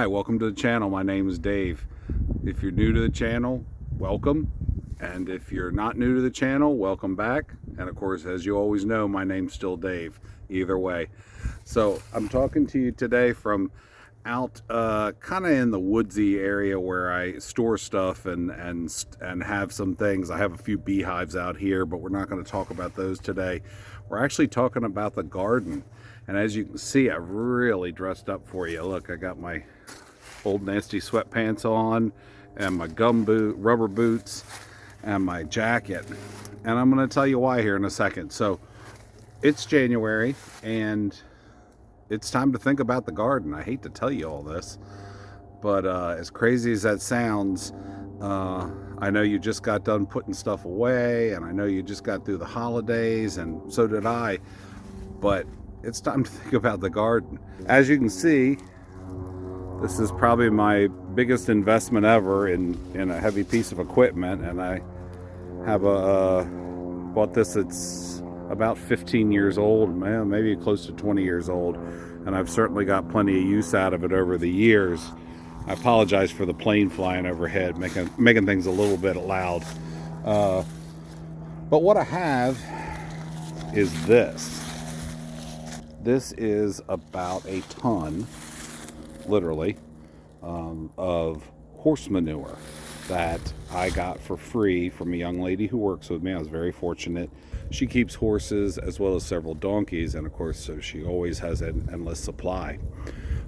Hi, welcome to the channel. My name is Dave. If you're new to the channel, welcome. And if you're not new to the channel, welcome back. And of course, as you always know, my name's still Dave, either way. So I'm talking to you today from out kind of in the woodsy area where I store stuff and have some things. I have a few beehives out here, but we're not going to talk about those today. We're actually talking about the garden. And as you can see, I've really dressed up for you. Look, I got my old nasty sweatpants on and my rubber boots and my jacket. And I'm going to tell you why here in a second. So it's January and it's time to think about the garden. I hate to tell you all this, but as crazy as that sounds, I know you just got done putting stuff away, and I know you just got through the holidays, and so did I, but it's time to think about the garden. As you can see, this is probably my biggest investment ever in a heavy piece of equipment, and I have bought this. It's about 15 years old, man, maybe close to 20 years old, and I've certainly got plenty of use out of it over the years. I apologize for the plane flying overhead, making things a little bit loud. But what I have is this. This is about a ton, literally, of horse manure that I got for free from a young lady who works with me. I was very fortunate. She keeps horses as well as several donkeys, and of course, so she always has an endless supply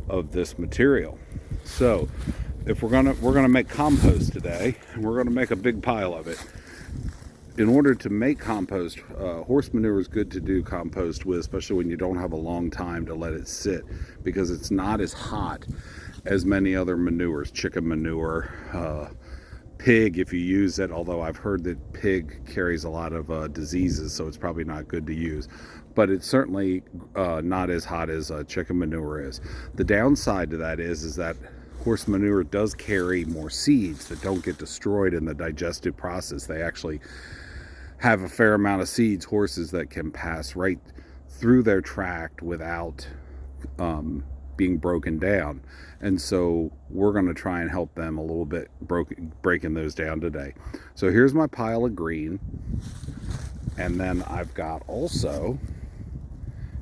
of this material. So if we're gonna make compost today, and we're gonna make a big pile of it. In order to make compost, horse manure is good to do compost with, especially when you don't have a long time to let it sit, because it's not as hot as many other manures. Chicken manure, pig if you use it, although I've heard that pig carries a lot of diseases, so it's probably not good to use. But it's certainly not as hot as chicken manure is. The downside to that is that horse manure does carry more seeds that don't get destroyed in the digestive process. They actually have a fair amount of seeds, horses, that can pass right through their tract without being broken down. And so we're going to try and help them a little bit breaking those down today. So here's my pile of green, and then I've got also,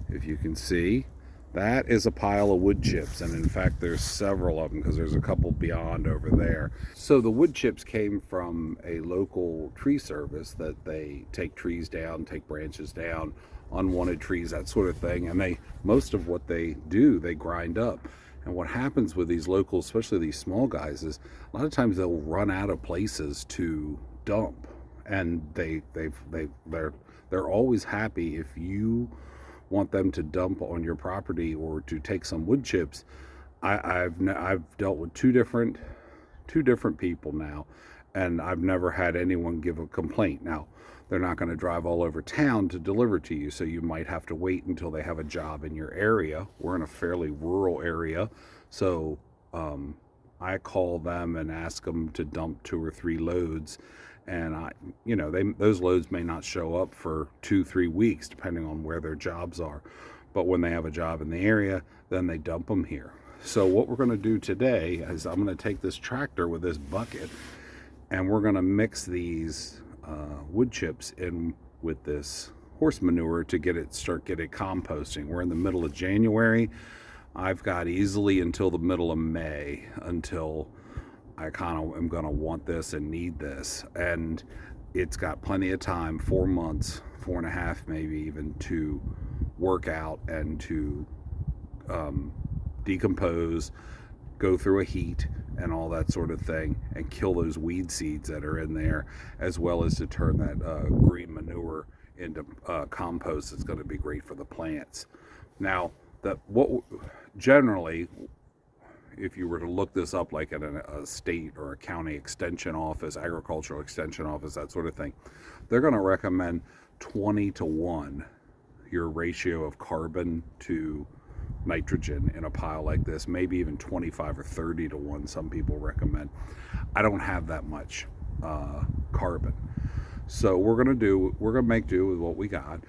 if you can see, that is a pile of wood chips, and in fact there's several of them because there's a couple beyond over there. So the wood chips came from a local tree service that they take trees down, take branches down, unwanted trees, that sort of thing, and most of what they do, they grind up. And what happens with these locals, especially these small guys, is a lot of times they'll run out of places to dump, and they're always happy if you want them to dump on your property or to take some wood chips. I've dealt with two different people now, and I've never had anyone give a complaint. Now, they're not going to drive all over town to deliver to you, so you might have to wait until they have a job in your area. We're in a fairly rural area, so I call them and ask them to dump 2 or 3 loads, and those loads may not show up for 2-3 weeks depending on where their jobs are, but when they have a job in the area, then they dump them here. So what we're going to do today is I'm going to take this tractor with this bucket, and we're going to mix these wood chips in with this horse manure to start getting composting. We're in the middle of January. I've got easily until the middle of May until I kind of am going to want this and need this, and it's got plenty of time, 4 months, 4.5 maybe even, to work out and to decompose, go through a heat and all that sort of thing, and kill those weed seeds that are in there, as well as to turn that green manure into compost that's going to be great for the plants. Now, generally, if you were to look this up like at a state or a county extension office, agricultural extension office, that sort of thing, they're going to recommend 20-to-1 your ratio of carbon to nitrogen in a pile like this, maybe even 25 or 30-to-1 some people recommend. I don't have that much carbon, so we're gonna make do with what we got.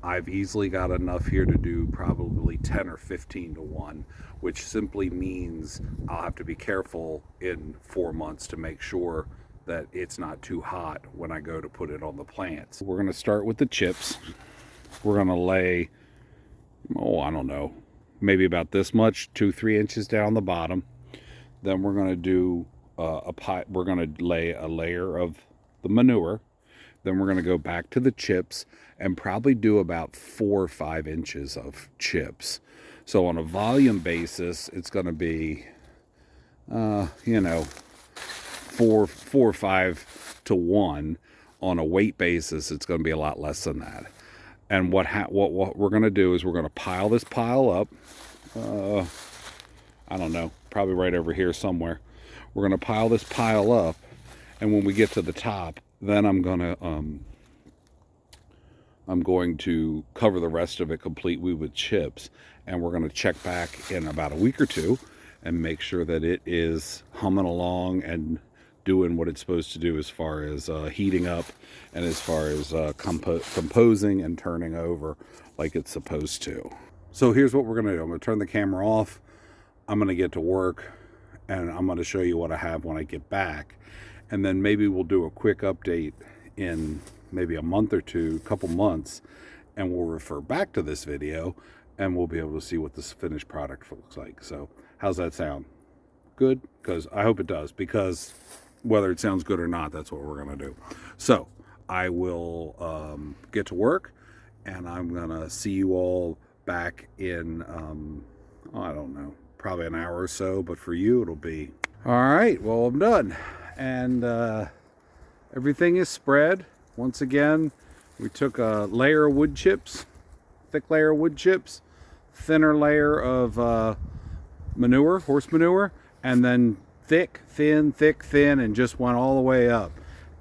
I've easily got enough here to do probably 10 or 15 to 1, which simply means I'll have to be careful in 4 months to make sure that it's not too hot when I go to put it on the plants. We're going to start with the chips. We're going to lay, I don't know, maybe about this much, 2-3 inches down the bottom. Then we're going to do we're going to lay a layer of the manure. Then we're going to go back to the chips and probably do about 4 or 5 inches of chips. So on a volume basis, it's going to be, 4 or 5 to 1. On a weight basis, it's going to be a lot less than that. And what we're going to do is we're going to pile this pile up. I don't know, probably right over here somewhere. We're going to pile this pile up, and when we get to the top, then I'm going to cover the rest of it completely with chips, and we're going to check back in about a week or two and make sure that it is humming along and doing what it's supposed to do as far as heating up and as far as composing and turning over like it's supposed to. So here's what we're going to do. I'm going to turn the camera off. I'm going to get to work, and I'm going to show you what I have when I get back. And then maybe we'll do a quick update in maybe a month or two, couple months, and we'll refer back to this video, and we'll be able to see what this finished product looks like. So how's that sound? Good? Because I hope it does, because whether it sounds good or not, that's what we're going to do. So I will get to work, and I'm going to see you all back in, I don't know, probably an hour or so, but for you it'll be all right. Well, I'm done, and everything is spread. Once again, we took a layer of wood chips, thick layer of wood chips, thinner layer of manure, horse manure, and then thick, thin, and just went all the way up.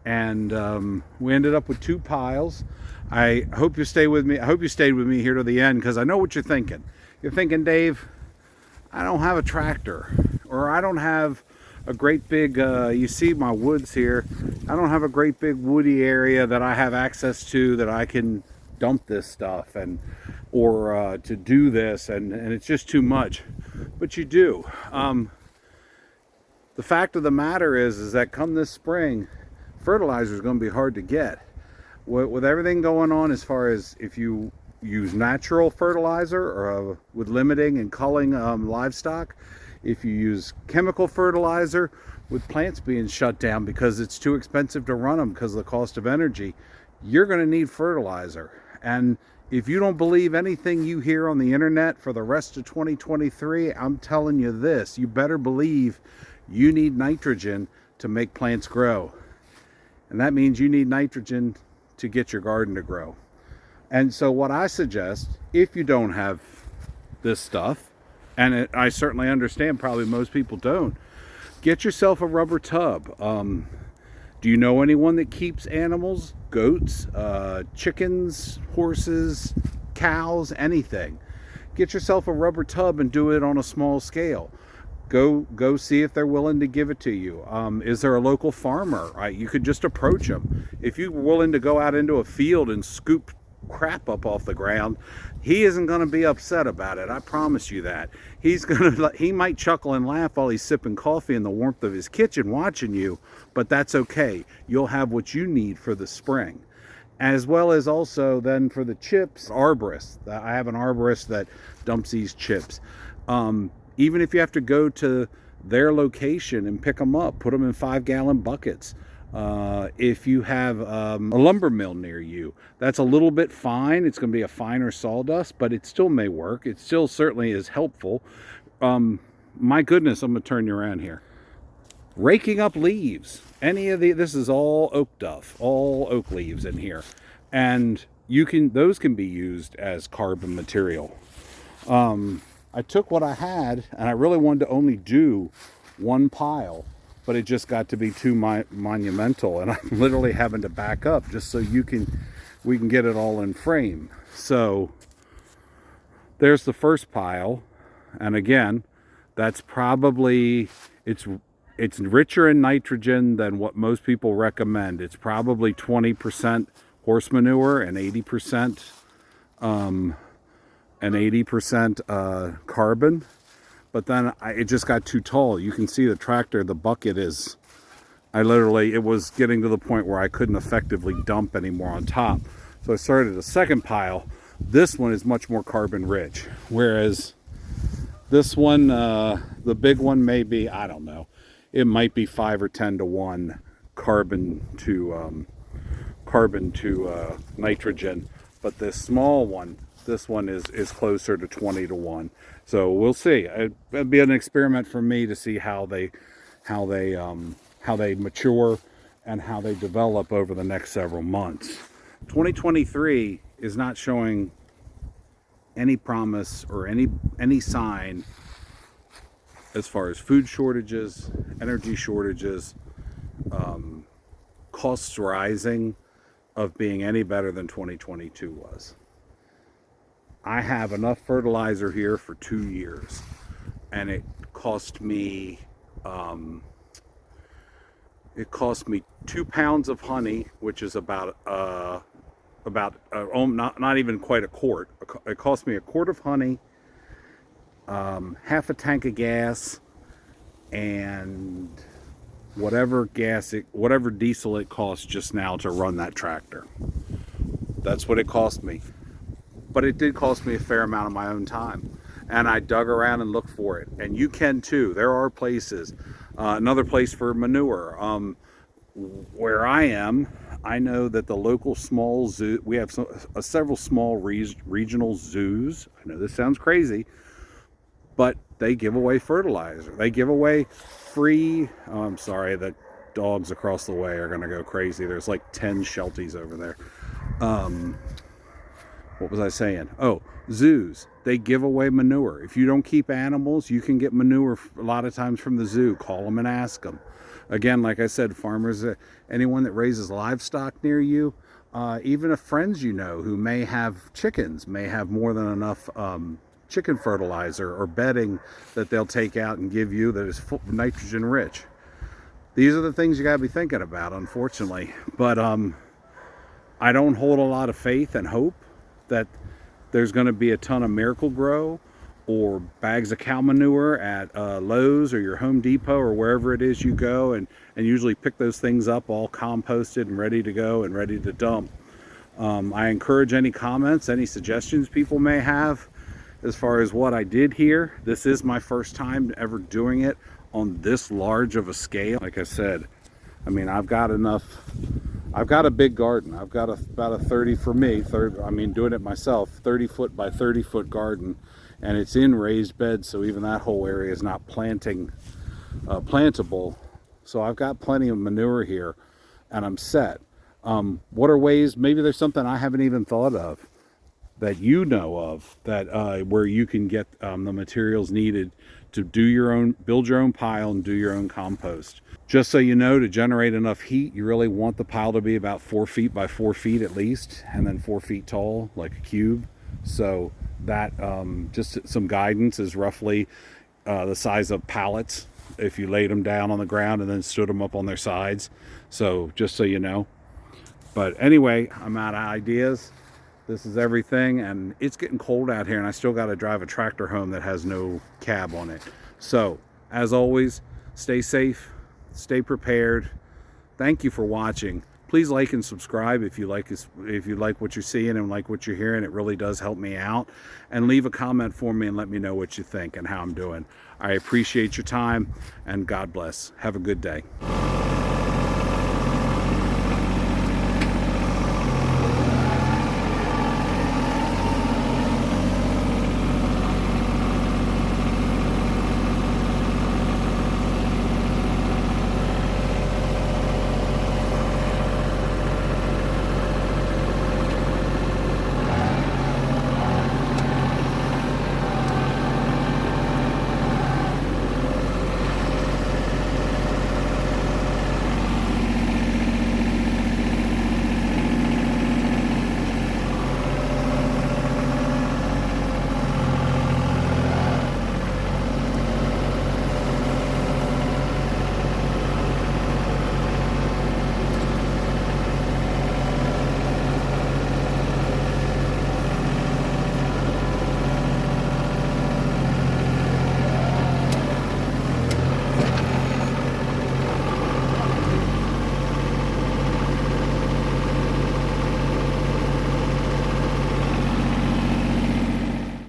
And we ended up with 2 piles. I hope you stay with me. I hope you stayed with me here to the end, because I know what you're thinking. You're thinking, Dave, I don't have a tractor, or I don't have a great big, you see my woods here, I don't have a great big woody area that I have access to that I can dump this stuff or to do this, and it's just too much. But you do. The fact of the matter is that come this spring, fertilizer is going to be hard to get. With everything going on, as far as if you use natural fertilizer or with limiting and culling livestock, if you use chemical fertilizer, with plants being shut down because it's too expensive to run them because of the cost of energy, you're going to need fertilizer. And if you don't believe anything you hear on the internet for the rest of 2023, I'm telling you this, you better believe you need nitrogen to make plants grow. And that means you need nitrogen to get your garden to grow. And so what I suggest, if you don't have this stuff, and I certainly understand probably most people don't, get yourself a rubber tub. Do you know anyone that keeps animals? Goats, chickens, horses, cows, anything. Get yourself a rubber tub and do it on a small scale. Go see if they're willing to give it to you. Is there a local farmer? You could just approach them. If you're willing to go out into a field and scoop crap up off the ground, he isn't going to be upset about it. I promise you that. He might chuckle and laugh while he's sipping coffee in the warmth of his kitchen watching you, but that's okay. You'll have what you need for the spring. As well as also then for the chips, arborist. I have an arborist that dumps these chips. Even if you have to go to their location and pick them up, put them in 5-gallon buckets. If you have a lumber mill near you, that's a little bit fine. It's going to be a finer sawdust, but it still may work. It still certainly is helpful. My goodness, I'm going to turn you around here. Raking up leaves. This is all oak duff, all oak leaves in here. And those can be used as carbon material. I took what I had, and I really wanted to only do 1 pile, but it just got to be too monumental, and I'm literally having to back up just so we can get it all in frame. So there's the first pile, and again, that's probably, it's richer in nitrogen than what most people recommend. It's probably 20% horse manure and 80% an 80% carbon, but then it just got too tall. You can see the tractor, the bucket is, it was getting to the point where I couldn't effectively dump anymore on top. So I started a second pile. This one is much more carbon rich, whereas this one, the big one, may be, I don't know, it might be 5 or 10 to 1 carbon to nitrogen. But this small one, this one is closer to 20 to 1. So we'll see. It'd be an experiment for me to see how they mature and how they develop over the next several months. 2023 is not showing any promise or any sign as far as food shortages, energy shortages, costs rising, of being any better than 2022 was. I have enough fertilizer here for 2 years, and it cost me 2 pounds of honey, which is about not even quite a quart. It cost me a quart of honey, half a tank of gas, and whatever diesel it costs just now to run that tractor. That's what it cost me. But it did cost me a fair amount of my own time, and I dug around and looked for it, and you can too. There are places. Another place for manure, where I am, I know that the local small zoo, we have several small regional zoos. I know this sounds crazy, but they give away fertilizer. They give away free, oh, I'm sorry, the dogs across the way are going to go crazy. There's like 10 Shelties over there. What was I saying? Oh, zoos. They give away manure. If you don't keep animals, you can get manure a lot of times from the zoo. Call them and ask them. Again, like I said, farmers, anyone that raises livestock near you, even if friends you know who may have chickens, may have more than enough chicken fertilizer or bedding that they'll take out and give you that is nitrogen rich. These are the things you got to be thinking about, unfortunately. But I don't hold a lot of faith and hope that there's going to be a ton of Miracle-Gro or bags of cow manure at Lowe's or your Home Depot or wherever it is you go, and usually pick those things up all composted and ready to go and ready to dump. I encourage any comments, any suggestions people may have as far as what I did here. This is my first time ever doing it on this large of a scale. Like I said, I mean, I've got a big garden. I've got about a 30 for me, doing it myself, 30 foot by 30 foot garden, and it's in raised beds, so even that whole area is not plantable. So I've got plenty of manure here, and I'm set. What are ways, maybe there's something I haven't even thought of that you know of, that where you can get the materials needed to build your own pile and do your own compost. Just so you know, to generate enough heat, you really want the pile to be about 4 feet by 4 feet at least, and then 4 feet tall, like a cube. So that, just some guidance, is roughly the size of pallets if you laid them down on the ground and then stood them up on their sides. So just so you know. But anyway, I'm out of ideas. This is everything, and it's getting cold out here, and I still got to drive a tractor home that has no cab on it. So, as always, stay safe, stay prepared. Thank you for watching. Please like and subscribe if you like what you're seeing and like what you're hearing. It really does help me out. And leave a comment for me and let me know what you think and how I'm doing. I appreciate your time, and God bless. Have a good day.